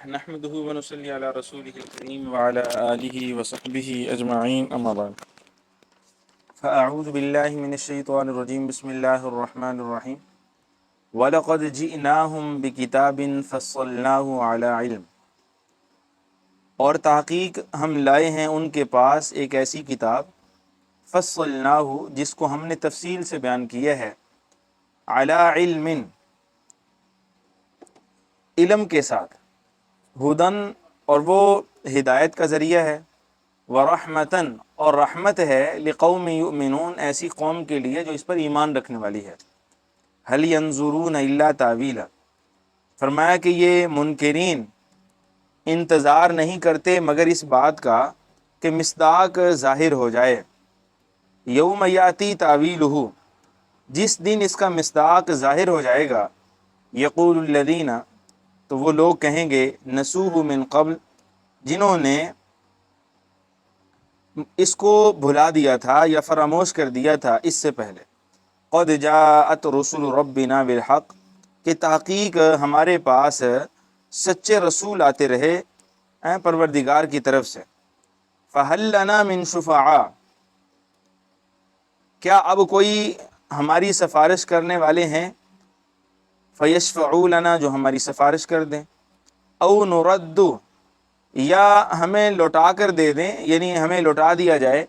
نحمده ونصلي على رسوله الكريم وعلى آله وصحبه أجمعين أما بعد فأعوذ بالله من الشيطان الرجيم بسم الله الرحمن الرحيم وَلَقَدْ جِئْنَاهُمْ بِكِتَابٍ فَصَّلْنَاهُ عَلَى عِلْمٍ، اور تحقیق ہم لائے ہیں ان کے پاس ایک ایسی کتاب فَصَّلْنَاهُ جس کو ہم نے تفصیل سے بیان کیا ہے عَلَى عِلْمٍ علم کے ساتھ، ہدن اور وہ ہدایت کا ذریعہ ہے، ورحمتن اور رحمت ہے، لقوم یؤمنون ایسی قوم کے لیے جو اس پر ایمان رکھنے والی ہے۔ هل ينظرون الا تاویلا، فرمایا کہ یہ منکرین انتظار نہیں کرتے مگر اس بات کا کہ مصداق ظاہر ہو جائے۔ یوم یاتی تاویلہ، جس دن اس کا مصداق ظاہر ہو جائے گا، یقول الذین، تو وہ لوگ کہیں گے، نسوہ من قبل، جنہوں نے اس کو بھلا دیا تھا یا فراموش کر دیا تھا اس سے پہلے، قد جاءت رسل ربنا بالحق، کہ تحقیق ہمارے پاس سچے رسول آتے رہے پروردگار کی طرف سے۔ فہل لنا من شفعاء، کیا اب کوئی ہماری سفارش کرنے والے ہیں، فیشفعوا لنا، جو ہماری سفارش کر دیں، او نرد، یا ہمیں لوٹا کر دے دیں، یعنی ہمیں لوٹا دیا جائے،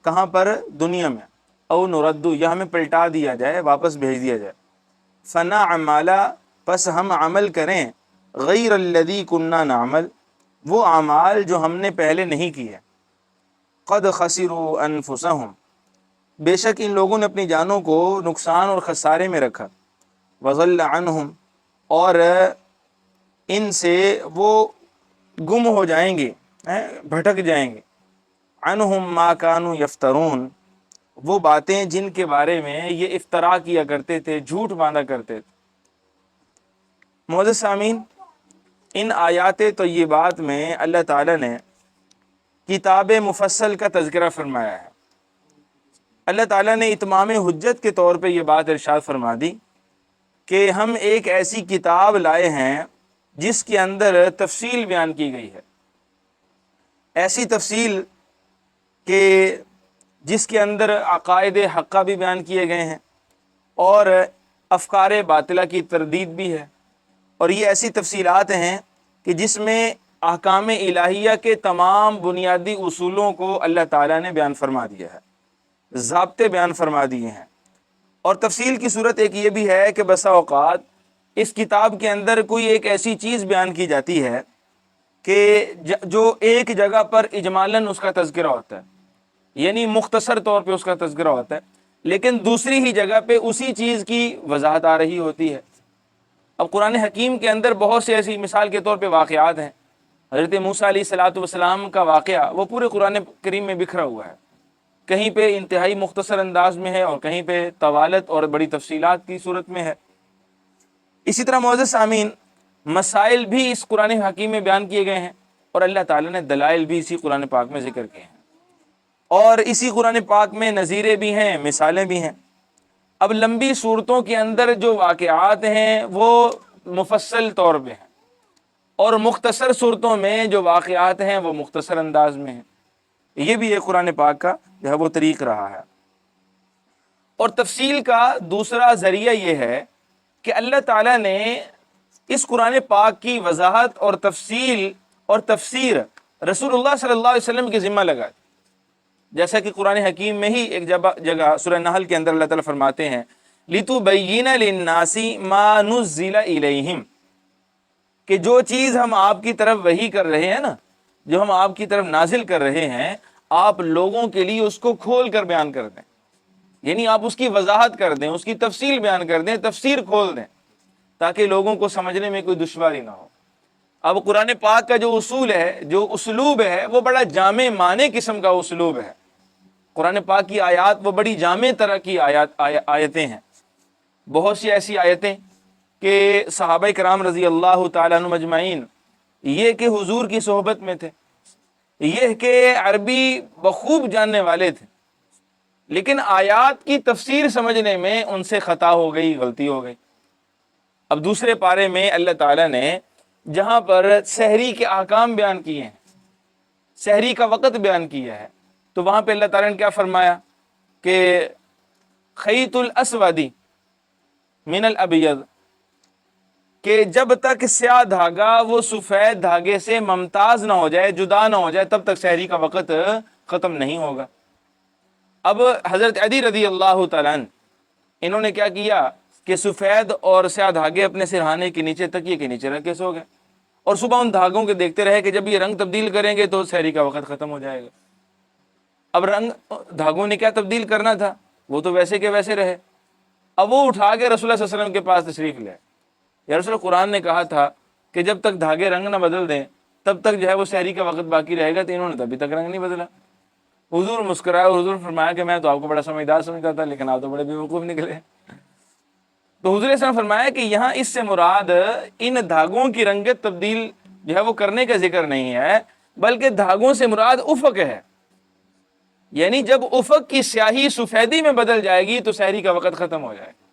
کہاں پر؟ دنیا میں، او نرد، یا ہمیں پلٹا دیا جائے، واپس بھیج دیا جائے، فنعمل، پس ہم عمل کریں، غیر الذی کننا نعمل، وہ اعمال جو ہم نے پہلے نہیں کیے، قد خسروا انفسہم، بے شک ان لوگوں نے اپنی جانوں کو نقصان اور خسارے میں رکھا، وضل عنہم، اور ان سے وہ گم ہو جائیں گے، بھٹک جائیں گے، عنہم ما کانوا یفترون، وہ باتیں جن کے بارے میں یہ افترا کیا کرتے تھے، جھوٹ باندھا کرتے تھے۔ معزز سامعین، ان آیات طیبات میں اللہ تعالیٰ نے کتاب مفصل کا تذکرہ فرمایا ہے۔ اللہ تعالیٰ نے اتمام حجت کے طور پہ یہ بات ارشاد فرما دی کہ ہم ایک ایسی کتاب لائے ہیں جس کے اندر تفصیل بیان کی گئی ہے، ایسی تفصیل کہ جس کے اندر عقائد حقہ بھی بیان کیے گئے ہیں اور افکار باطلہ کی تردید بھی ہے، اور یہ ایسی تفصیلات ہیں کہ جس میں احکام الہیہ کے تمام بنیادی اصولوں کو اللہ تعالیٰ نے بیان فرما دیا ہے، ضابطے بیان فرما دیے ہیں۔ اور تفصیل کی صورت ایک یہ بھی ہے کہ بسا اوقات اس کتاب کے اندر کوئی ایک ایسی چیز بیان کی جاتی ہے کہ جو ایک جگہ پر اجمالاً اس کا تذکرہ ہوتا ہے، یعنی مختصر طور پہ اس کا تذکرہ ہوتا ہے، لیکن دوسری ہی جگہ پہ اسی چیز کی وضاحت آ رہی ہوتی ہے۔ اب قرآن حکیم کے اندر بہت سے ایسی مثال کے طور پہ واقعات ہیں۔ حضرت موسیٰ علیہ السلام کا واقعہ وہ پورے قرآن کریم میں بکھرا ہوا ہے، کہیں پہ انتہائی مختصر انداز میں ہے اور کہیں پہ طوالت اور بڑی تفصیلات کی صورت میں ہے۔ اسی طرح معزز سامعین، مسائل بھی اس قرآن حکیم میں بیان کیے گئے ہیں، اور اللہ تعالیٰ نے دلائل بھی اسی قرآن پاک میں ذکر کیے ہیں، اور اسی قرآن پاک میں نظیریں بھی ہیں، مثالیں بھی ہیں۔ اب لمبی صورتوں کے اندر جو واقعات ہیں وہ مفصل طور پہ ہیں، اور مختصر صورتوں میں جو واقعات ہیں وہ مختصر انداز میں ہیں۔ یہ بھی ایک قرآن پاک کا جو ہے وہ طریق رہا ہے۔ اور تفصیل کا دوسرا ذریعہ یہ ہے کہ اللہ تعالیٰ نے اس قرآن پاک کی وضاحت اور تفصیل اور تفسیر رسول اللہ صلی اللہ علیہ وسلم کی ذمہ لگا دی، جیسا کہ قرآن حکیم میں ہی ایک جگہ سورہ نحل کے اندر اللہ تعالیٰ فرماتے ہیں، لِتُبَيِّنَ لِلنَّاسِ مَا نُزِّلَ إِلَيْهِمْ، کہ جو چیز ہم آپ کی طرف وحی کر رہے ہیں نا، جو ہم آپ کی طرف نازل کر رہے ہیں، آپ لوگوں کے لیے اس کو کھول کر بیان کر دیں، یعنی آپ اس کی وضاحت کر دیں، اس کی تفصیل بیان کر دیں، تفسیر کھول دیں، تاکہ لوگوں کو سمجھنے میں کوئی دشواری نہ ہو۔ اب قرآن پاک کا جو اصول ہے، جو اسلوب ہے، وہ بڑا جامع معنی قسم کا اسلوب ہے۔ قرآن پاک کی آیات وہ بڑی جامع طرح کی آیتیں ہیں، بہت سی ایسی آیتیں کہ صحابہ کرام رضی اللہ تعالیٰ عنہم اجمعین یہ کہ حضور کی صحبت میں تھے، یہ کہ عربی بخوب جاننے والے تھے، لیکن آیات کی تفسیر سمجھنے میں ان سے خطا ہو گئی، غلطی ہو گئی۔ اب دوسرے پارے میں اللہ تعالیٰ نے جہاں پر سحری کے احکام بیان کیے ہیں، سحری کا وقت بیان کیا ہے، تو وہاں پہ اللہ تعالیٰ نے کیا فرمایا کہ خیط الاسود من الابیض، کہ جب تک سیاہ دھاگا وہ سفید دھاگے سے ممتاز نہ ہو جائے، جدا نہ ہو جائے، تب تک سحری کا وقت ختم نہیں ہوگا۔ اب حضرت علی رضی اللہ تعالیٰ عنہ انہوں نے کیا کیا کہ سفید اور سیاہ دھاگے اپنے سرہانے کے نیچے، تکیے کے نیچے رکھ کے سو گئے، اور صبح ان دھاگوں کے دیکھتے رہے کہ جب یہ رنگ تبدیل کریں گے تو سحری کا وقت ختم ہو جائے گا۔ اب رنگ دھاگوں نے کیا تبدیل کرنا تھا، وہ تو ویسے کے ویسے رہے۔ اب وہ اٹھا کے رسول اللہ صلی اللہ علیہ وسلم کے پاس تشریف لے، یا رسول اللہ، قرآن نے کہا تھا کہ جب تک دھاگے رنگ نہ بدل دیں تب تک جو ہے وہ سحری کا وقت باقی رہے گا، تو انہوں نے ابھی تک رنگ نہیں بدلا۔ حضور مسکرائے اور حضور فرمایا کہ میں تو آپ کو بڑا سمجھدار سمجھتا تھا، لیکن آپ تو بڑے بیوقوف نکلے۔ تو حضور صلی اللہ علیہ وسلم فرمایا کہ یہاں اس سے مراد ان دھاگوں کی رنگت تبدیل جو ہے وہ کرنے کا ذکر نہیں ہے، بلکہ دھاگوں سے مراد افق ہے، یعنی جب افق کی سیاہی سفیدی میں بدل جائے گی تو سحری کا وقت ختم ہو جائے گا۔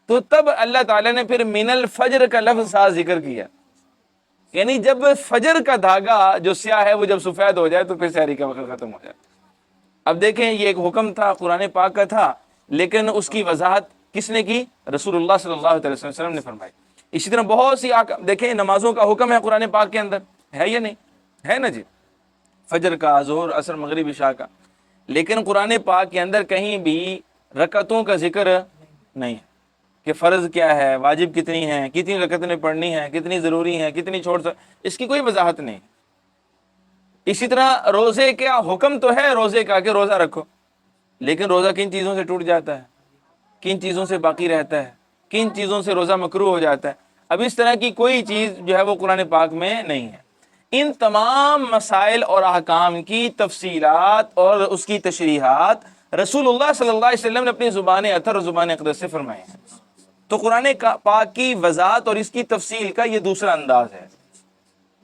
تو تب اللہ تعالیٰ نے پھر من الفجر کا لفظ ساتھ ذکر کیا، یعنی جب فجر کا دھاگا جو سیاہ ہے وہ جب سفید ہو جائے تو پھر سحری کا وقت ختم ہو جائے۔ اب دیکھیں، یہ ایک حکم تھا قرآن پاک کا تھا، لیکن اس کی وضاحت کس نے کی؟ رسول اللہ صلی اللہ علیہ وسلم نے فرمائی۔ اسی طرح بہت سی دیکھیں، نمازوں کا حکم ہے قرآن پاک کے اندر، ہے یا نہیں ہے؟ نا جی، فجر کا، ظہر، عصر، مغرب، عشاء کا، لیکن قرآن پاک کے اندر کہیں بھی رکعتوں کا ذکر نہیں ہے کہ فرض کیا ہے، واجب کتنی ہیں، کتنی رکعتیں پڑھنی ہیں، کتنی ضروری ہیں، کتنی چھوڑ اس کی کوئی وضاحت نہیں۔ اسی طرح روزے کا حکم تو ہے روزے کا کہ روزہ رکھو، لیکن روزہ کن چیزوں سے ٹوٹ جاتا ہے، کن چیزوں سے باقی رہتا ہے، کن چیزوں سے روزہ مکروہ ہو جاتا ہے، اب اس طرح کی کوئی چیز جو ہے وہ قرآن پاک میں نہیں ہے۔ ان تمام مسائل اور احکام کی تفصیلات اور اس کی تشریحات رسول اللہ صلی اللہ علیہ وسلم نے اپنی زبان اطہر اور زبان اقدس سے فرمائے ہیں۔ تو قرآن پاک کی وضاحت اور اس کی تفصیل کا یہ دوسرا انداز ہے۔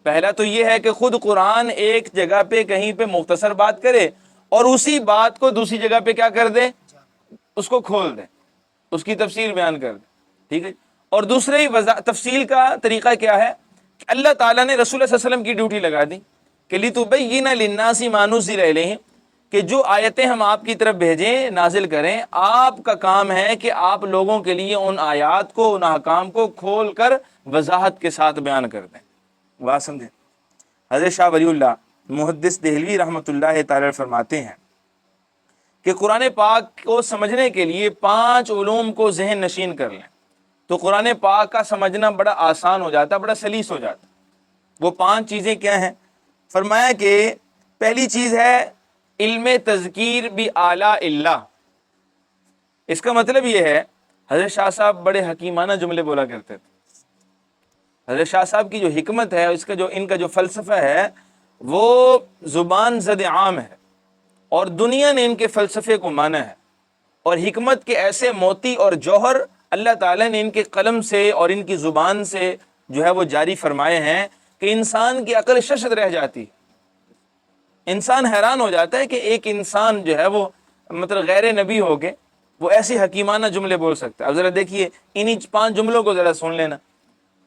پہلا تو یہ ہے کہ خود قرآن ایک جگہ پہ کہیں پہ مختصر بات کرے اور اسی بات کو دوسری جگہ پہ کیا کر دے، اس کو کھول دے، اس کی تفصیل بیان کر دے، ٹھیک ہے۔ اور دوسری تفصیل کا طریقہ کیا ہے کہ اللہ تعالیٰ نے رسول اللہ صلی اللہ علیہ وسلم کی ڈیوٹی لگا دی کہ لِتُبَيِّنَ لِلنَّاسِ مَا نُزِّلَ إِلَيْهِمْ، کہ جو آیتیں ہم آپ کی طرف بھیجیں، نازل کریں، آپ کا کام ہے کہ آپ لوگوں کے لیے ان آیات کو، ان احکام کو کھول کر وضاحت کے ساتھ بیان کر دیں۔ بات سمجھیں۔ حضرت شاہ ولی اللہ محدث دہلوی رحمۃ اللہ تعالی فرماتے ہیں کہ قرآن پاک کو سمجھنے کے لیے 5 علوم کو ذہن نشین کر لیں تو قرآن پاک کا سمجھنا بڑا آسان ہو جاتا، بڑا سلیس ہو جاتا۔ وہ 5 چیزیں کیا ہیں؟ فرمایا کہ پہلی چیز ہے علم تذکیر بآلاء اللہ۔ اس کا مطلب یہ ہے، حضرت شاہ صاحب بڑے حکیمانہ جملے بولا کرتے تھے۔ حضرت شاہ صاحب کی جو حکمت ہے، اس کا جو ان کا جو فلسفہ ہے، وہ زبان زد عام ہے، اور دنیا نے ان کے فلسفے کو مانا ہے، اور حکمت کے ایسے موتی اور جوہر اللہ تعالیٰ نے ان کے قلم سے اور ان کی زبان سے جو ہے وہ جاری فرمائے ہیں کہ انسان کی عقل ششد رہ جاتی ہے۔ انسان حیران ہو جاتا ہے کہ ایک انسان جو ہے وہ مطلب غیر نبی ہو کے وہ ایسی حکیمانہ جملے بول سکتا ہے۔ اب ذرا دیکھیے انہی 5 جملوں کو ذرا سن لینا۔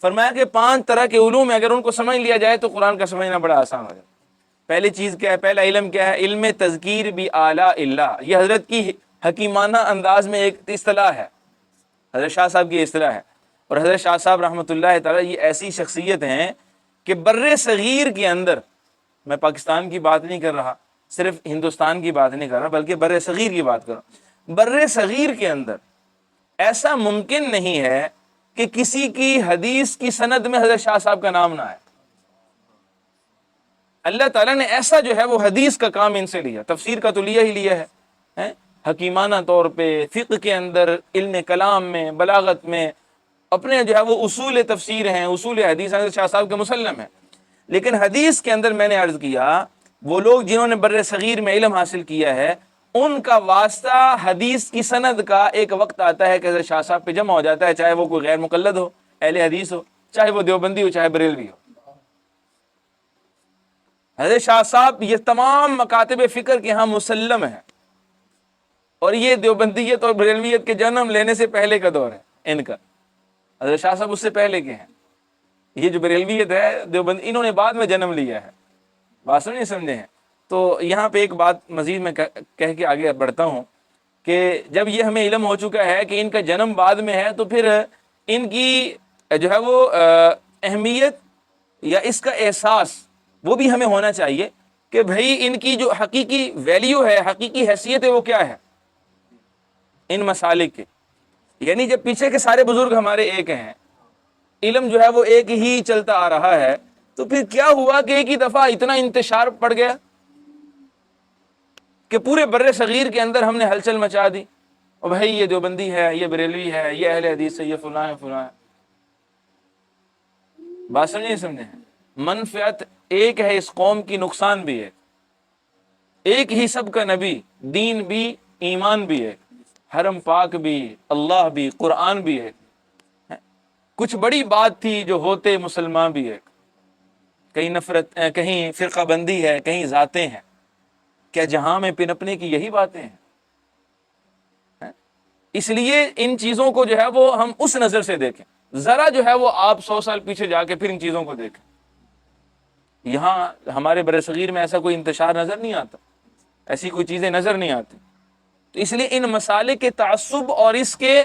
فرمایا کہ 5 طرح کے علوم ہیں، اگر ان کو سمجھ لیا جائے تو قرآن کا سمجھنا بڑا آسان ہو جائے۔ پہلی چیز کیا ہے؟ پہلا علم کیا ہے؟ علم تذکیر بآلاء اللہ۔ یہ حضرت کی حکیمانہ انداز میں ایک اصطلاح ہے، حضرت شاہ صاحب کی اصطلاح ہے۔ اور حضرت شاہ صاحب رحمۃ اللہ تعالیٰ یہ ایسی شخصیت ہیں کہ بر صغیر کے اندر، میں پاکستان کی بات نہیں کر رہا، صرف ہندوستان کی بات نہیں کر رہا، بلکہ بر صغیر کی بات کر رہا ہوں۔ بر صغیر کے اندر ایسا ممکن نہیں ہے کہ کسی کی حدیث کی سند میں حضرت شاہ صاحب کا نام نہ آئے۔ اللہ تعالیٰ نے ایسا جو ہے وہ حدیث کا کام ان سے لیا، تفسیر کا تو لیا ہی لیا ہے، حکیمانہ طور پہ، فقہ کے اندر، علم کلام میں، بلاغت میں، اپنے جو ہے وہ اصول تفسیر ہیں، اصول حدیث حضرت شاہ صاحب کے مسلم ہیں۔ لیکن حدیث کے اندر میں نے عرض کیا، وہ لوگ جنہوں نے بر صغیر میں علم حاصل کیا ہے، ان کا واسطہ حدیث کی سند کا ایک وقت آتا ہے کہ حضرت شاہ صاحب پہ جمع ہو جاتا ہے، چاہے وہ کوئی غیر مقلد ہو، اہل حدیث ہو، چاہے وہ دیوبندی ہو، چاہے بریلوی ہو۔ حضرت شاہ صاحب یہ تمام مکاتب فکر کے ہاں مسلم ہیں، اور یہ دیوبندیت اور بریلویت کے جنم لینے سے پہلے کا دور ہے ان کا۔ حضرت شاہ صاحب اس سے پہلے کے ہیں۔ یہ جو بریلویت ہے دیوبند، انہوں نے بعد میں جنم لیا ہے، بات نہیں سمجھے ہیں۔ تو یہاں پہ ایک بات مزید میں کہہ کے آگے بڑھتا ہوں کہ جب یہ ہمیں علم ہو چکا ہے کہ ان کا جنم بعد میں ہے، تو پھر ان کی جو ہے وہ اہمیت یا اس کا احساس وہ بھی ہمیں ہونا چاہیے کہ بھائی ان کی جو حقیقی ویلیو ہے، حقیقی حیثیت ہے، وہ کیا ہے ان مسالک کے۔ یعنی جب پیچھے کے سارے بزرگ ہمارے ایک ہیں، علم جو ہے وہ ایک ہی چلتا آ رہا ہے، تو پھر کیا ہوا کہ ایک ہی دفعہ اتنا انتشار پڑ گیا کہ پورے بر صغیر کے اندر ہم نے ہلچل مچا دی، اور بھائی یہ دیوبندی ہے، یہ بریلوی ہے، یہ اہل حدیث ہے، یہ فلاں ہے فلاں ہے۔ بات سمجھے منفعت ایک ہے اس قوم کی، نقصان بھی ہے ایک ہی، سب کا نبی، دین بھی، ایمان بھی ہے، حرم پاک بھی، اللہ بھی، قرآن بھی ہے۔ کچھ بڑی بات تھی جو ہوتے مسلمان بھی ہے، کہیں نفرت، کہیں فرقہ بندی ہے، کہیں ذاتیں ہیں، کیا جہاں میں پنپنے کی یہی باتیں ہیں؟ اس لیے ان چیزوں کو جو ہے وہ ہم اس نظر سے دیکھیں، ذرا جو ہے وہ آپ 100 سال پیچھے جا کے پھر ان چیزوں کو دیکھیں۔ یہاں ہمارے برصغیر میں ایسا کوئی انتشار نظر نہیں آتا، ایسی کوئی چیزیں نظر نہیں آتی۔ تو اس لیے ان مسالے کے تعصب اور اس کے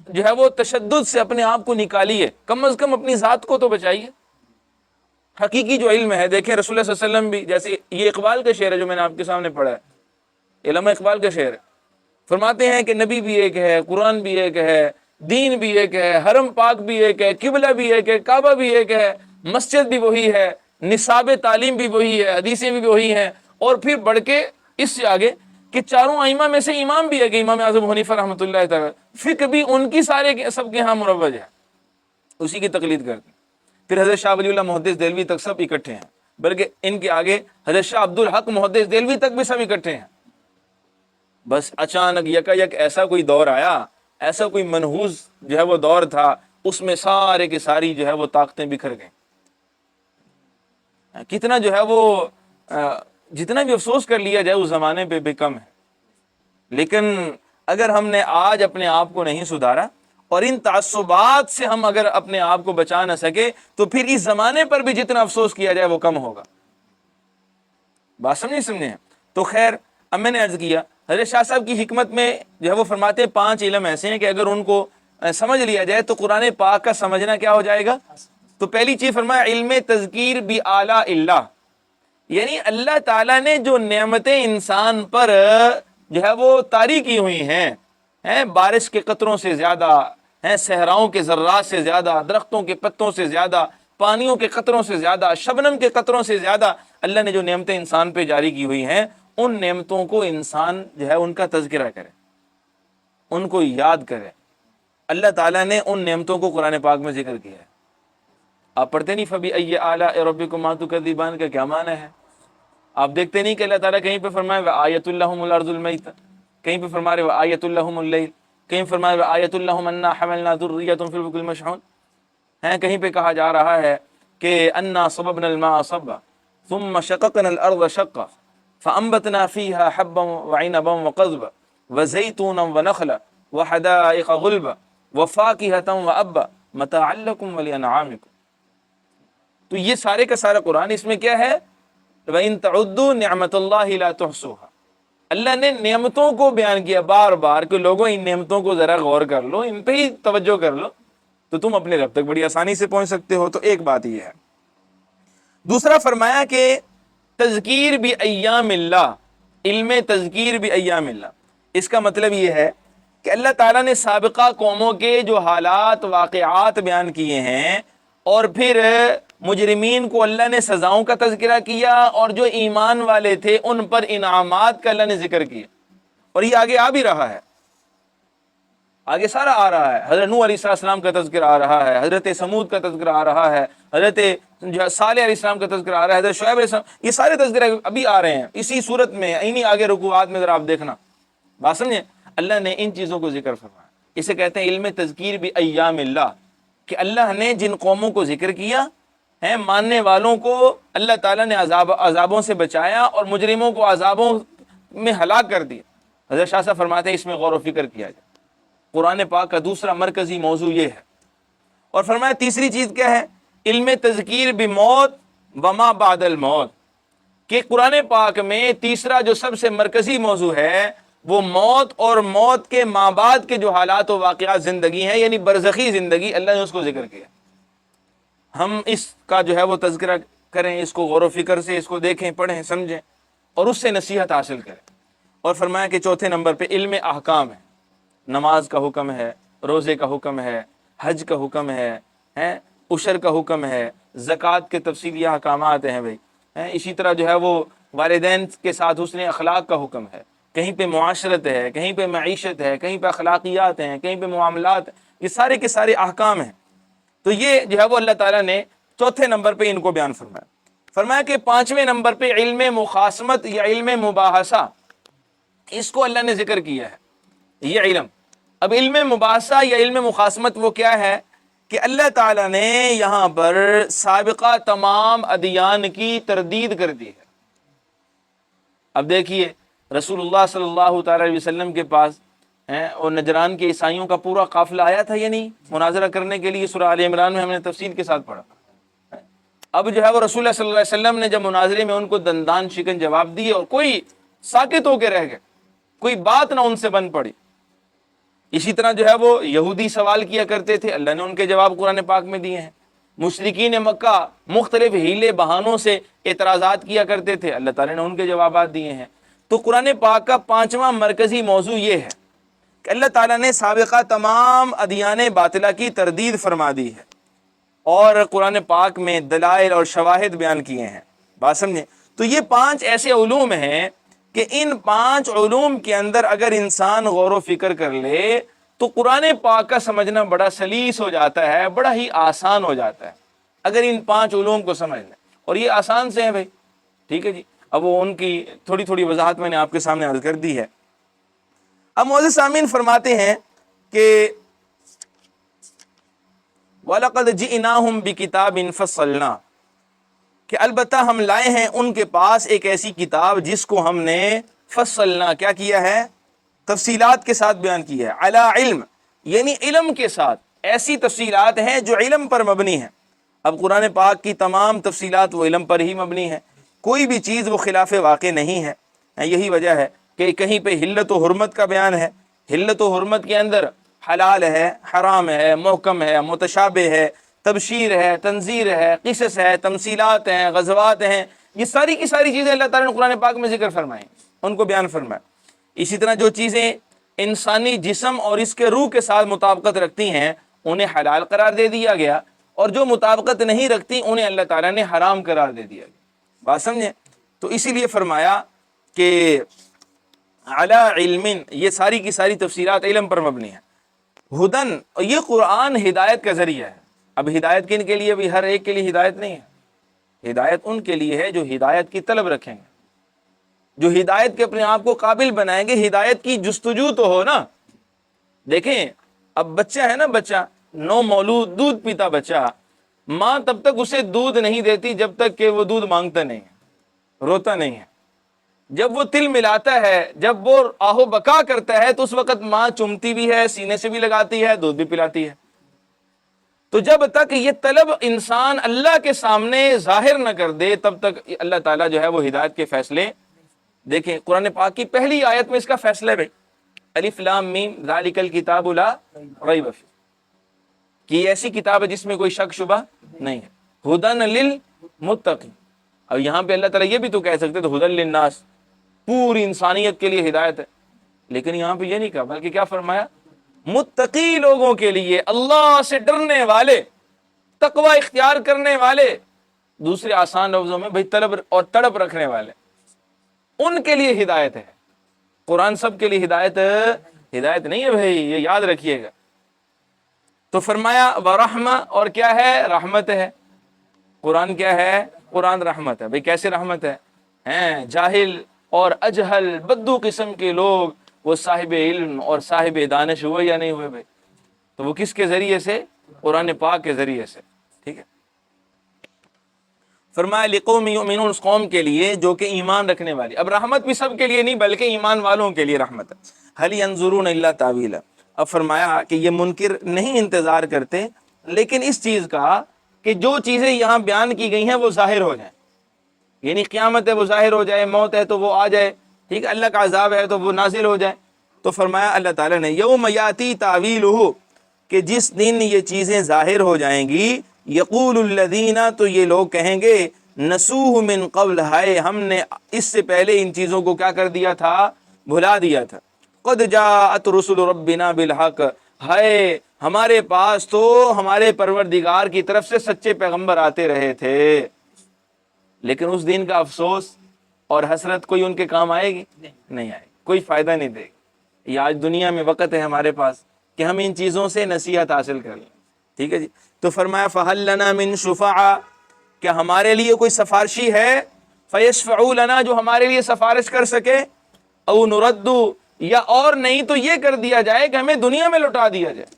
جو ہے وہ تشدد سے اپنے آپ کو نکالیے، کم از کم اپنی ذات کو تو بچائیے۔ حقیقی جو علم ہے، دیکھیں رسول اللہ صلی اللہ علیہ وسلم بھی، جیسے یہ اقبال کا شعر ہے جو میں نے آپ کے سامنے پڑھا ہے، علامہ اقبال کا شعر ہے، فرماتے ہیں کہ نبی بھی ایک ہے، قرآن بھی ایک ہے، دین بھی ایک ہے، حرم پاک بھی ایک ہے، قبلہ بھی ایک ہے، کعبہ بھی ایک ہے، مسجد بھی وہی ہے، نصاب تعلیم بھی وہی ہے، حدیثیں بھی وہی ہیں، اور پھر بڑھ کے اس سے آگے کہ چاروں ائمہ میں سے امام بھی ہے کہ امام اعظم حنیفہ رحمۃ اللہ تعالی، فقہ بھی ان کی سارے سب کے ہاں مروج ہے، اسی کی تقلید کرتے ہیں۔ پھر حضرت شاہ ولی اللہ محدث دہلوی تک سب اکٹھے ہیں، بلکہ ان کے آگے حضرت شاہ عبد الحق محدث دہلوی تک بھی سب اکٹھے ہیں۔ بس اچانک یکا یک ایسا کوئی دور آیا، ایسا کوئی منحوس جو ہے وہ دور تھا، اس میں سارے کی ساری جو ہے وہ طاقتیں بکھر گئیں۔ کتنا جو ہے وہ جتنا بھی افسوس کر لیا جائے اس زمانے پہ بھی کم ہے، لیکن اگر ہم نے آج اپنے آپ کو نہیں سدھارا اور ان تعصبات سے ہم اگر اپنے آپ کو بچا نہ سکے، تو پھر اس زمانے پر بھی جتنا افسوس کیا جائے وہ کم ہوگا۔ بات سمجھے؟ تو خیر، اب میں نے عرض کیا حضرت شاہ صاحب کی حکمت میں جو ہے وہ فرماتے ہیں 5 علم ایسے ہیں کہ اگر ان کو سمجھ لیا جائے تو قرآن پاک کا سمجھنا کیا ہو جائے گا۔ تو پہلی چیز فرمایا علم تذکیر بی اعلیٰ اللہ، یعنی اللہ تعالیٰ نے جو نعمتیں انسان پر جو ہے وہ طاری کی ہوئی ہیں، بارش کے قطروں سے زیادہ، صحراؤں کے ذرات سے زیادہ، درختوں کے پتوں سے زیادہ، پانیوں کے قطروں سے زیادہ، شبنم کے قطروں سے زیادہ اللہ نے جو نعمتیں انسان پہ جاری کی ہوئی ہیں، ان نعمتوں کو انسان جو ہے ان کا تذکرہ کرے، ان کو یاد کرے۔ اللہ تعالیٰ نے ان نعمتوں کو قرآن پاک میں ذکر کیا ہے۔ آپ پڑھتے نہیں فَبِأَيِّ آلَاءِ رَبِّكُمَا تُكَذِّبَانِ کا کیا معنی ہے؟ آپ دیکھتے نہیں کہ اللہ تعالیٰ کہیں پہ فرمائے وَآیَةٌ لَهُمُ الْأَرْضُ الْمَيْتَةُ، کہیں پہ فرمائے وَآیَةٌ لَهُمُ اللَّيْلُ، کہیں فرمائے وَآیَةٌ لَهُمْ أَنَّا حَمَلْنَا ذُرِّيَّتَهُمْ فِي الْفُلْكِ الْمَشْحُونِ، کہیں پہ کہا جا رہا ہے کہ أَنَّا صَبَبْنَا الْمَاءَ صَبًّا ثُمَّ شَقَقْنَا الْأَرْضَ شَقًّا فَأَنبَتْنَا فِيهَا حَبًّا وَعِنَبًا وَقَضْبًا وَزَيْتُونًا وَنَخْلًا وَحَدَائِقَ غُلْبًا وَفَاكِهَةً وَأَبًّا مَتَاعًا لَكُمْ وَلِأَنْعَامِكُمْ۔ تو یہ سارے کا سارا قرآن اس میں کیا ہے؟ وَإِن تَعُدُّوا نِعْمَةَ اللَّهِ لَا تُحْصُوهَا۔ اللہ نے نعمتوں کو بیان کیا بار بار کہ لوگوں ان نعمتوں کو ذرا غور کر لو، ان پہ ہی توجہ کر لو تو تم اپنے رب تک بڑی آسانی سے پہنچ سکتے ہو۔ تو ایک بات یہ ہے۔ دوسرا فرمایا کہ تذکیر بھی ایام اللہ، علم تذکیر بھی ایام اللہ، اس کا مطلب یہ ہے کہ اللہ تعالیٰ نے سابقہ قوموں کے جو حالات واقعات بیان کیے ہیں، اور پھر مجرمین کو اللہ نے سزاؤں کا تذکرہ کیا، اور جو ایمان والے تھے ان پر انعامات کا اللہ نے ذکر کیا، اور یہ آگے آ بھی رہا ہے، آگے سارا آ رہا ہے۔ حضرت نوح علیہ السلام کا تذکرہ آ رہا ہے، حضرت سمود کا تذکرہ آ رہا ہے، حضرت صالح علیہ السلام کا تذکرہ آ رہا ہے، حضرت شعیب علیہ السلام، یہ سارے تذکرہ ابھی آ رہے ہیں اسی صورت میں، انہی آگے رکوعات میں ذرا آپ دیکھنا۔ بات سمجھیں؟ اللہ نے ان چیزوں کو ذکر فرمایا، اسے کہتے ہیں علم تذکیر بھی ایام اللہ، کہ اللہ نے جن قوموں کو ذکر کیا ہے، ماننے والوں کو اللہ تعالیٰ نے عذابوں سے بچایا اور مجرموں کو عذابوں میں ہلاک کر دیا۔ حضرت شاہ صاحب فرماتے ہیں اس میں غور و فکر کیا جائے۔ قرآن پاک کا دوسرا مرکزی موضوع یہ ہے۔ اور فرمایا تیسری چیز کیا ہے علم تذکیر بموت وما بعد الموت، کہ قرآن پاک میں تیسرا جو سب سے مرکزی موضوع ہے وہ موت اور موت کے ماں بعد کے جو حالات و واقعات زندگی ہیں، یعنی برزخی زندگی، اللہ نے اس کو ذکر کیا۔ ہم اس کا جو ہے وہ تذکرہ کریں، اس کو غور و فکر سے اس کو دیکھیں، پڑھیں، سمجھیں اور اس سے نصیحت حاصل کریں۔ اور فرمایا کہ چوتھے نمبر پہ علم احکام ہے، نماز کا حکم ہے، روزے کا حکم ہے، حج کا حکم ہے، عشر کا حکم ہے، زکوٰۃ کے تفصیلی احکامات ہیں بھائی، اسی طرح جو ہے وہ والدین کے ساتھ حسن اخلاق کا حکم ہے، کہیں پہ معاشرت ہے، کہیں پہ معیشت ہے، کہیں پہ اخلاقیات ہیں، کہیں پہ معاملات، یہ سارے کے سارے احکام ہیں۔ تو یہ جو ہے وہ اللہ تعالیٰ نے چوتھے نمبر پہ ان کو بیان فرمایا۔ فرمایا کہ پانچویں نمبر پہ علم مخاصمت یا علم مباحثہ، اس کو اللہ نے ذکر کیا ہے، یہ علم۔ اب علم مباحثہ یا علم مخاصمت وہ کیا ہے کہ اللہ تعالیٰ نے یہاں پر سابقہ تمام ادیان کی تردید کر دی ہے۔ اب دیکھیے رسول اللہ صلی اللہ تعالی علیہ وسلم کے پاس اور نجران کے عیسائیوں کا پورا قافلہ آیا تھا یا نہیں مناظرہ کرنے کے لیے؟ سورہ آل عمران میں ہم نے تفصیل کے ساتھ پڑھا۔ اب جو ہے وہ رسول اللہ صلی اللہ علیہ وسلم نے جب مناظرے میں ان کو دندان شکن جواب دیے اور کوئی ساکت ہو کے رہ گئے، کوئی بات نہ ان سے بن پڑی۔ اسی طرح جو ہے وہ یہودی سوال کیا کرتے تھے، اللہ نے ان کے جواب قرآن پاک میں دیے ہیں۔ مشرکین مکہ مختلف ہیلے بہانوں سے اعتراضات کیا کرتے تھے، اللہ تعالیٰ نے ان کے جوابات دیے ہیں۔ تو قرآن پاک کا پانچواں مرکزی موضوع یہ ہے کہ اللہ تعالیٰ نے سابقہ تمام ادیان باطلہ کی تردید فرما دی ہے اور قرآن پاک میں دلائل اور شواہد بیان کیے ہیں۔ بات سمجھیں؟ تو یہ پانچ ایسے علوم ہیں کہ ان پانچ علوم کے اندر اگر انسان غور و فکر کر لے تو قرآن پاک کا سمجھنا بڑا سلیس ہو جاتا ہے، بڑا ہی آسان ہو جاتا ہے اگر ان پانچ علوم کو سمجھ لیں، اور یہ آسان سے ہیں بھائی، ٹھیک ہے جی۔ اب وہ ان کی تھوڑی تھوڑی وضاحت میں نے آپ کے سامنے عرض کر دی ہے۔ اب معزز سامعین فرماتے ہیں کہ وَلَقَدْ جِئْنَاهُمْ بِكِتَابٍ فَصَّلْنَا، کہ البتہ ہم لائے ہیں ان کے پاس ایک ایسی کتاب جس کو ہم نے فصلنا کیا کیا ہے، تفصیلات کے ساتھ بیان کیا ہے، علی علم یعنی علم کے ساتھ، ایسی تفصیلات ہیں جو علم پر مبنی ہیں۔ اب قرآن پاک کی تمام تفصیلات وہ علم پر ہی مبنی ہیں، کوئی بھی چیز وہ خلاف واقع نہیں ہے۔ یہی وجہ ہے کہ کہیں پہ حلت و حرمت کا بیان ہے، حلت و حرمت کے اندر حلال ہے، حرام ہے، محکم ہے، متشابہ ہے، تبشیر ہے، تنذیر ہے، قصص ہے، تمثیلات ہیں، غزوات ہیں، یہ ساری کی ساری چیزیں اللہ تعالیٰ نے قرآن پاک میں ذکر فرمائیں، ان کو بیان فرمایا۔ اسی طرح جو چیزیں انسانی جسم اور اس کے روح کے ساتھ مطابقت رکھتی ہیں انہیں حلال قرار دے دیا گیا، اور جو مطابقت نہیں رکھتی انہیں اللہ تعالیٰ نے حرام قرار دے دیا گیا۔ بات سمجھیں؟ تو اسی لیے فرمایا کہ علی علم، یہ ساری کی ساری تفسیرات علم پر مبنی ہیں۔ ہدن، یہ قرآن ہدایت کا ذریعہ ہے۔ اب ہدایت کن کے لیے؟ بھی ہر ایک کے لیے ہدایت نہیں ہے، ہدایت ان کے لیے ہے جو ہدایت کی طلب رکھیں گے، جو ہدایت کے اپنے آپ کو قابل بنائیں گے۔ ہدایت کی جستجو تو ہو نا۔ دیکھیں اب بچہ ہے نا، بچہ نو مولود دودھ پیتا بچہ، ماں تب تک اسے دودھ نہیں دیتی جب تک کہ وہ دودھ مانگتا نہیں ہے، روتا نہیں ہے۔ جب وہ تل ملاتا ہے، جب وہ آہو بکا کرتا ہے تو اس وقت ماں چومتی بھی ہے، سینے سے بھی لگاتی ہے، دودھ بھی پلاتی ہے۔ تو جب تک یہ طلب انسان اللہ کے سامنے ظاہر نہ کر دے تب تک اللہ تعالیٰ جو ہے وہ ہدایت کے فیصلے۔ دیکھیں قرآن پاک کی پہلی آیت میں اس کا فیصلہ ہے بھائی، الف لام میم ذالک الکتاب لا ریب فیہ، کہ یہ ایسی کتاب ہے جس میں کوئی شک شبہ نہیں ہے، ہدی للمتقین۔ اب یہاں پہ اللہ تعالیٰ یہ بھی تو کہہ سکتے تو ہدی للناس، پوری انسانیت کے لیے ہدایت ہے، لیکن یہاں پہ یہ نہیں کہا، بلکہ کیا فرمایا؟ متقی لوگوں کے لیے، اللہ سے ڈرنے والے، تقوی اختیار کرنے والے، دوسرے آسان لفظوں میں بھائی طلب اور تڑپ رکھنے والے، ان کے لیے ہدایت ہے۔ قرآن سب کے لیے ہدایت نہیں ہے بھائی، یہ یاد رکھیے گا۔ تو فرمایا ورحمہ، اور کیا ہے؟ رحمت ہے۔ قرآن کیا ہے؟ قرآن رحمت ہے۔ بھائی کیسے رحمت ہے؟ جاہل اور اجہل بدو قسم کے لوگ وہ صاحب علم اور صاحب دانش ہوئے یا نہیں ہوئے بھائی؟ تو وہ کس کے ذریعے سے؟ قرآن پاک کے ذریعے سے، ٹھیک ہے۔ فرمایا لقوم یؤمنون، اس قوم کے لیے جو کہ ایمان رکھنے والی۔ اب رحمت بھی سب کے لیے نہیں بلکہ ایمان والوں کے لیے رحمت ہے۔ هل ينظرون الا تاویلہ، اب فرمایا کہ یہ منکر نہیں انتظار کرتے لیکن اس چیز کا کہ جو چیزیں یہاں بیان کی گئی ہیں وہ ظاہر ہو جائیں، یعنی قیامت ہے وہ ظاہر ہو جائے، موت ہے تو وہ آ جائے، ٹھیک ہے، اللہ کا عذاب ہے تو وہ نازل ہو جائے۔ تو فرمایا اللہ تعالیٰ نے یوم یاتی تعویلہ، کہ جس دن یہ چیزیں ظاہر ہو جائیں گی، یقول الذین، تو یہ لوگ کہیں گے، نسوہ من قبل، ہائے ہم نے اس سے پہلے ان چیزوں کو کیا کر دیا تھا، بھلا دیا تھا، قد جاءت رسل ربنا بالحق، ہائے ہمارے پاس تو ہمارے پروردگار کی طرف سے سچے پیغمبر آتے رہے تھے۔ لیکن اس دن کا افسوس اور حسرت کوئی ان کے کام آئے گی؟ نہیں آئے گی، کوئی فائدہ نہیں دے گی۔ یہ آج دنیا میں وقت ہے ہمارے پاس کہ ہم ان چیزوں سے نصیحت حاصل کر لیں، ٹھیک ہے جی۔ تو فرمایا فَهَلْ لَنَا مِن شُفَعَاء، کیا ہمارے لیے کوئی سفارشی ہے، فَيَشْفَعُوا لَنَا، جو ہمارے لیے سفارش کر سکے، او نُرَدُّ، یا اور نہیں تو یہ کر دیا جائے کہ ہمیں دنیا میں لوٹا دیا جائے،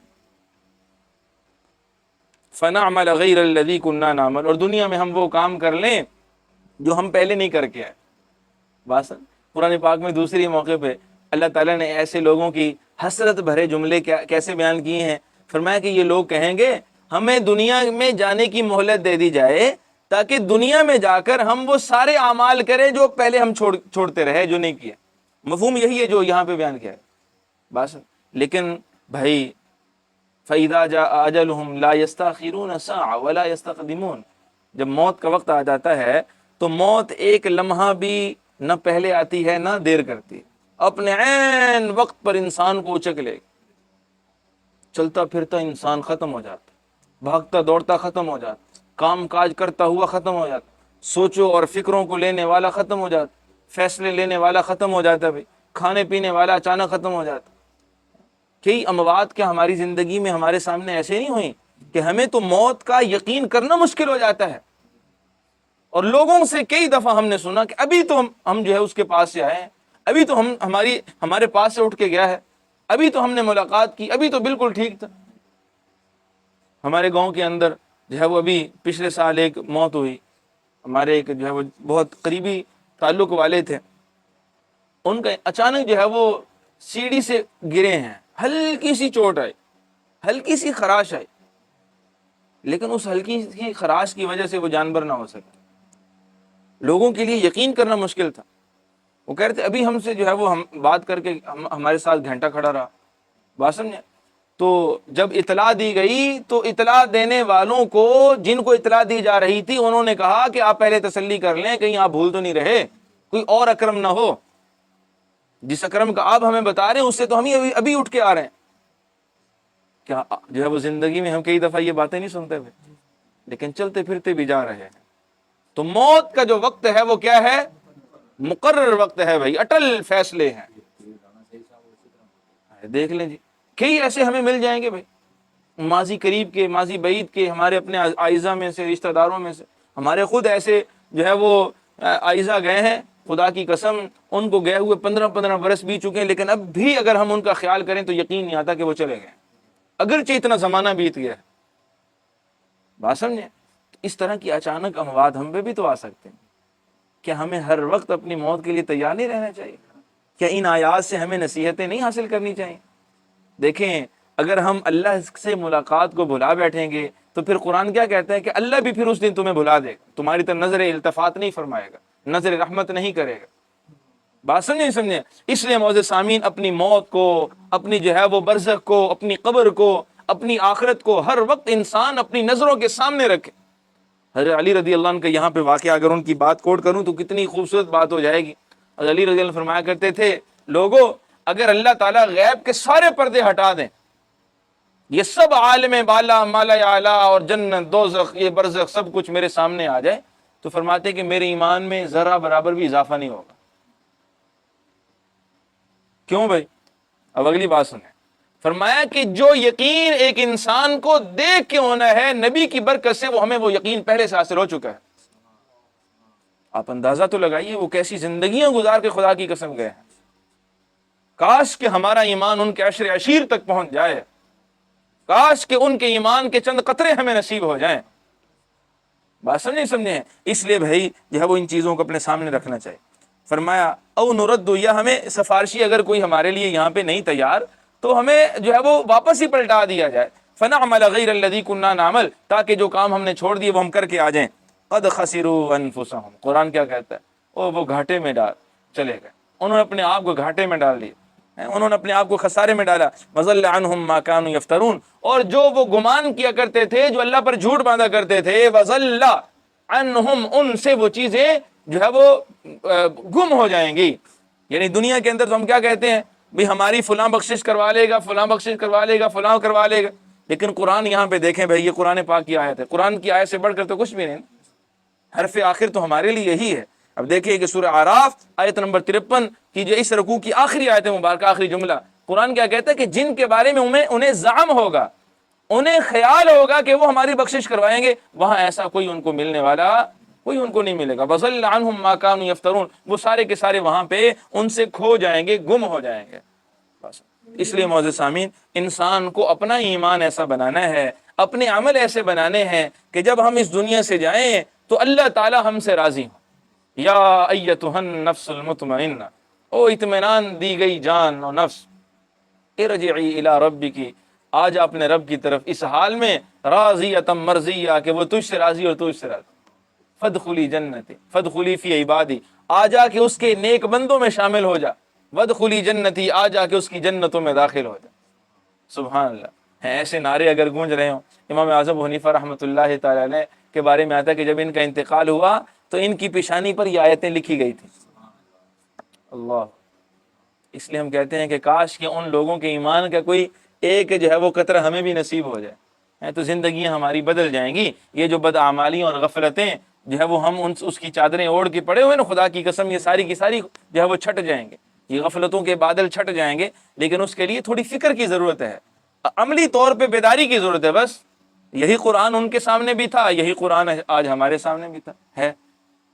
فَنَعْمَلَ غَيْرَ الَّذِي كُنَّا نَعْمَلُ، اور دنیا میں ہم وہ کام کر لیں جو ہم پہلے نہیں کر کے آئے۔ بس قرآن پاک میں دوسری موقع پہ اللہ تعالیٰ نے ایسے لوگوں کی حسرت بھرے جملے کیسے بیان کیے ہیں، فرمایا کہ یہ لوگ کہیں گے ہمیں دنیا میں جانے کی مہلت دے دی جائے تاکہ دنیا میں جا کر ہم وہ سارے اعمال کریں جو پہلے ہم چھوڑتے رہے، جو نہیں کیے۔ مفہوم یہی ہے جو یہاں پہ بیان کیا ہے بس۔ لیکن بھائی فَإِذَا جَاءَ أَجَلُهُمْ لَا يَسْتَأْخِرُونَ سَاعَةً وَلَا يَسْتَقْدِمُونَ، جب موت کا وقت آ جاتا ہے تو موت ایک لمحہ بھی نہ پہلے آتی ہے نہ دیر کرتی، اپنے عین وقت پر انسان کو اچک لے، چلتا پھرتا انسان ختم ہو جاتا، بھاگتا دوڑتا ختم ہو جاتا، کام کاج کرتا ہوا ختم ہو جاتا، سوچوں اور فکروں کو لینے والا ختم ہو جاتا، فیصلے لینے والا ختم ہو جاتا، بھائی کھانے پینے والا اچانک ختم ہو جاتا۔ کئی اموات کیا ہماری زندگی میں ہمارے سامنے ایسے نہیں ہوئی کہ ہمیں تو موت کا یقین کرنا مشکل ہو جاتا ہے، اور لوگوں سے کئی دفعہ ہم نے سنا کہ ابھی تو ہم جو ہے اس کے پاس سے آئے ہیں، ابھی تو ہمارے پاس سے اٹھ کے گیا ہے، ابھی تو ہم نے ملاقات کی، ابھی تو بالکل ٹھیک تھا۔ ہمارے گاؤں کے اندر جو ہے وہ ابھی پچھلے سال ایک موت ہوئی، ہمارے ایک جو ہے وہ بہت قریبی تعلق والے تھے، ان کا اچانک جو ہے وہ سیڑھی سے گرے ہیں، ہلکی سی چوٹ آئی، ہلکی سی خراش آئی، لیکن اس ہلکی سی خراش کی وجہ سے وہ جانبر نہ ہو سکے۔ لوگوں کے لیے یقین کرنا مشکل تھا۔ وہ کہہ رہے تھے ابھی ہم سے جو ہے وہ ہم بات کر کے ہمارے ساتھ گھنٹہ کھڑا رہا، بات سمجھے۔ تو جب اطلاع دی گئی تو اطلاع دینے والوں کو، جن کو اطلاع دی جا رہی تھی، انہوں نے کہا کہ آپ پہلے تسلی کر لیں، کہیں آپ بھول تو نہیں رہے، کوئی اور اکرم نہ ہو، جس اکرم کا آپ ہمیں بتا رہے ہیں اس سے تو ہم ابھی اٹھ کے آ رہے ہیں۔ کیا جو ہے وہ زندگی میں ہم کئی دفعہ یہ باتیں نہیں سنتے ہوئے، لیکن چلتے پھرتے بھی جا رہے ہیں۔ تو موت کا جو وقت ہے وہ کیا ہے، مقرر وقت ہے بھائی، اٹل فیصلے ہیں۔ دیکھ لیں جی، کئی ایسے ہمیں مل جائیں گے بھائی، ماضی قریب کے، ماضی بعید کے، ہمارے اپنے اعزہ میں سے، رشتہ داروں میں سے، ہمارے خود ایسے جو ہے وہ اعزہ گئے ہیں، خدا کی قسم ان کو گئے ہوئے 15 برس بیت چکے ہیں، لیکن اب بھی اگر ہم ان کا خیال کریں تو یقین نہیں آتا کہ وہ چلے گئے، اگرچہ اتنا زمانہ بیت گیا ہے۔ بات سمجھیں، اس طرح کی اچانک اموات ہم پہ بھی تو آ سکتے ہیں۔ کیا ہمیں ہر وقت اپنی موت کے لیے تیار نہیں رہنا چاہیے؟ کیا ان آیات سے ہمیں نصیحتیں نہیں حاصل کرنی چاہیے؟ دیکھیں، اگر ہم اللہ سے ملاقات کو بھلا بیٹھیں گے تو پھر قرآن کیا کہتا ہے کہ اللہ بھی پھر اس دن تمہیں بھلا دے گا، تمہاری طرف نظر التفات نہیں فرمائے گا، نظر رحمت نہیں کرے گا۔ بات سمجھیں۔ اس لیے معزز سامعین، اپنی موت کو، اپنی جو ہے وہ برزخ کو، اپنی قبر کو، اپنی آخرت کو ہر وقت انسان اپنی نظروں کے سامنے رکھے۔ حضرت علی رضی اللہ عنہ کا یہاں پہ واقعہ اگر ان کی بات کوٹ کروں تو کتنی خوبصورت بات ہو جائے گی۔ حضرت علی رضی اللہ عنہ فرمایا کرتے تھے، لوگوں اگر اللہ تعالیٰ غیب کے سارے پردے ہٹا دیں، یہ سب عالم بالا، مالا اعلیٰ اور جنت، دوزخ، یہ برزخ سب کچھ میرے سامنے آ جائے، تو فرماتے کہ میرے ایمان میں ذرہ برابر بھی اضافہ نہیں ہوگا۔ کیوں بھائی؟ اب اگلی بات سنیں۔ فرمایا کہ جو یقین ایک انسان کو دیکھ کے ہونا ہے، نبی کی برکت سے وہ ہمیں وہ یقین پہلے سے حاصل ہو چکا ہے۔ آپ اندازہ تو لگائیے وہ کیسی زندگیاں گزار کے خدا کی قسم گئے ہیں۔ کاش کہ ہمارا ایمان ان کے عشر عشیر تک پہنچ جائے، کاش کہ ان کے ایمان کے چند قطرے ہمیں نصیب ہو جائیں۔ بات سمجھے؟ اس لیے بھائی جو ہے وہ ان چیزوں کو اپنے سامنے رکھنا چاہیے۔ فرمایا او نرد، یا ہمیں سفارشی اگر کوئی ہمارے لیے یہاں پہ نہیں تیار تو ہمیں جو ہے وہ واپس ہی پلٹا دیا جائے۔ فنعمل غیر الذی کنا نعمل، تاکہ جو کام ہم نے چھوڑ دیے وہ ہم کر کے آ جائیں. قد خسروا انفسهم، قرآن کیا کہتا ہے؟ وہ گھاٹے میں ڈال چلے گئے، انہوں نے اپنے آپ کو گھاٹے میں ڈال دیا، انہوں نے اپنے آپ کو خسارے میں ڈالا. وضل عنہم ما كانوا یفترون، اور جو وہ گمان کیا کرتے تھے، جو اللہ پر جھوٹ باندھا کرتے تھے، وضل عنہم، ان سے وہ چیزیں جو ہے وہ گم ہو جائیں گی. یعنی دنیا کے اندر تو ہم کیا کہتے ہیں بھئی ہماری فلاں بخشش کروا لے گا، فلاں بخشش کروا لے گا، فلاں کروا لے گا، لیکن قرآن یہاں پہ دیکھیں بھائی، یہ قرآن پاک کی آیت ہے، قرآن کی آیت سے بڑھ کر تو کچھ بھی نہیں. حرف آخر تو ہمارے لیے یہی ہے. اب دیکھیے کہ سورہ اعراف آیت نمبر 53 کی جو اس رکوع کی آخری آیت مبارکہ، آخری جملہ، قرآن کیا کہتا ہے کہ جن کے بارے میں انہیں زعم ہوگا، انہیں خیال ہوگا کہ وہ ہماری بخشش کروائیں گے، وہاں ایسا کوئی ان کو ملنے والا کوئی ان کو نہیں ملے گا. وَضَلَّ عَنْهُمْ مَا كَانُوا يَفْتَرُونَ، وہ سارے کے سارے وہاں پہ ان سے کھو جائیں گے، گم ہو جائیں گے. بس اس لیے معزز سامعین، انسان کو اپنا ایمان ایسا بنانا ہے، اپنے عمل ایسے بنانے ہیں کہ جب ہم اس دنیا سے جائیں تو اللہ تعالی ہم سے راضی ہوں. یا ایتھا النفس المطمئنہ، او اطمینان دی گئی جان و نفس، ارجعی الی ربک، آج اپنے رب کی طرف اس حال میں راضیۃ مرضیہ کہ وہ تجھ سے راضی اور تجھ سے راضی. فادخلی جنتی، فادخلی فی عبادی، آ جا کے اس کے نیک بندوں میں شامل ہو جا. وادخلی جنتی، آ جا کے اس کی جنتوں میں داخل ہو جا. سبحان اللہ. ایسے نعرے اگر گونج رہے ہوں. امام اعظم حنیفہ رحمۃ اللہ تعالی علیہ کے بارے میں آتا ہے کہ جب ان کا انتقال ہوا تو ان کی پیشانی پر یہ آیتیں لکھی گئی تھیں. اللہ، اس لیے ہم کہتے ہیں کہ کاش کہ ان لوگوں کے ایمان کا کوئی ایک جو ہے وہ قطرہ ہمیں بھی نصیب ہو جائے، تو زندگیاں ہماری بدل جائیں گی. یہ جو بدعمالی اور غفلتیں جو ہے وہ ہم اس کی چادریں اوڑھ کے پڑے ہوئے نا، خدا کی قسم یہ ساری کی ساری جو ہے وہ چھٹ جائیں گے، یہ غفلتوں کے بادل چھٹ جائیں گے. لیکن اس کے لیے تھوڑی فکر کی ضرورت ہے، عملی طور پہ بیداری کی ضرورت ہے. بس یہی قرآن ان کے سامنے بھی تھا، یہی قرآن آج ہمارے سامنے بھی ہے.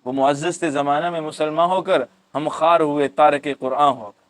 وہ معزز تھے زمانہ میں مسلمان ہو کر، ہم خار ہوئے تارک قرآن ہو کر.